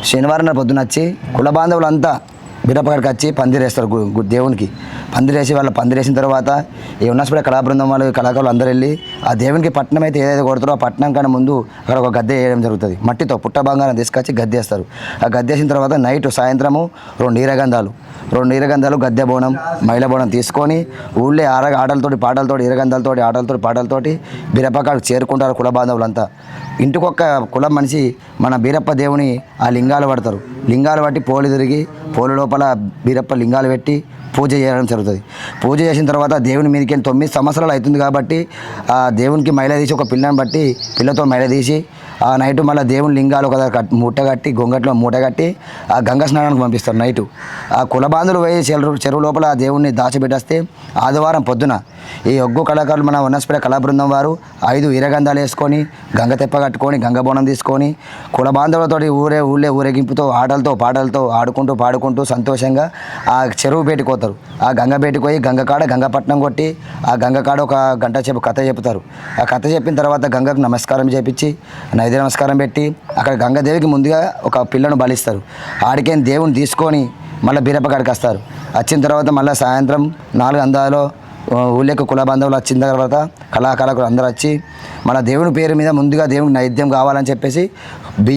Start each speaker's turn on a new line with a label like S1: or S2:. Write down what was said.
S1: శనివారం నాడు పొద్దున వచ్చి కుల బాంధవులంతా బీరప్పగడికి వచ్చి పందిరేస్తారు దేవునికి. పందిరేసి వాళ్ళ పందిరేసిన తర్వాత ఈ ఉన్నస్పడే కళా బృందం వాళ్ళు కళాకారులు అందరూ వెళ్ళి ఆ దేవునికి పట్నం అయితే ఏదైతే కొడతారో ఆ పట్నం కన్నా ముందు అక్కడ ఒక గద్దె వేయడం జరుగుతుంది. మట్టితో పుట్ట బంగారం తీసుకొచ్చి గద్దెస్తారు. ఆ గద్దెసిన తర్వాత నైట్ సాయంత్రము రెండు నీరగంధాలు గద్దె బోనం మైల బోనం తీసుకొని ఊళ్ళే ఆటలతోటి పాటలతోటి ఈరగంధాలతోటి ఆటలతోటి పాటలతోటి బీరప్పకాడికి చేరుకుంటారు కుల బాంధవులంతా. ఇంటికొక్క కులం మనిషి మన బీరప్ప దేవుని ఆ లింగాలు పడతారు. లింగాలు పట్టి పోలు తిరిగి పోలు లోపల బీరప్ప లింగాలు పెట్టి పూజ చేయడం జరుగుతుంది. పూజ చేసిన తర్వాత దేవుని మీదకి 9 సంవత్సరాలు అవుతుంది కాబట్టి ఆ దేవునికి మైల తీసి ఒక పిల్లని బట్టి పిల్లతో మైల తీసి ఆ నైటు మళ్ళీ దేవుని లింగాలు ఒక మూట కట్టి గొంగట్లో మూట కట్టి ఆ గంగా స్నానానికి పంపిస్తారు నైటు. ఆ కుల బాంధులు పోయి చెరువు లోపల ఆ దేవుణ్ణి దాచిపెట్టేస్తే ఆదివారం పొద్దున ఈ ఒగ్గు కళాకారులు మన వనస్పేట కళా బృందం వారు 5 ఈరగంధాలు వేసుకొని గంగ తెప్ప కట్టుకొని గంగ బోనం తీసుకొని కుల బాంధవులతో ఊళ్ళే ఊరేగింపుతో ఆటలతో పాటలతో ఆడుకుంటూ పాడుకుంటూ సంతోషంగా ఆ చెరువు బయటికి పోతారు. ఆ గంగ బయటికి పోయి గంగ కాడ గంగపట్నం కొట్టి ఆ గంగ కాడ ఒక గంట కథ చెప్తారు. ఆ కథ చెప్పిన తర్వాత గంగకు నమస్కారం చేపించి నైవేద్య నమస్కారం పెట్టి అక్కడ గంగాదేవికి ముందుగా ఒక పిల్లను బలిస్తారు. ఆడికేం దేవుని తీసుకొని మళ్ళీ బీరప్ప కాడికి వస్తారు. వచ్చిన తర్వాత మళ్ళీ సాయంత్రం 4 అందాలో ఊళ్ళకి కుల బాంధవులు వచ్చిన తర్వాత కళాకారులు అందరూ వచ్చి మన దేవుని పేరు మీద ముందుగా దేవునికి నైవేద్యం కావాలని చెప్పేసి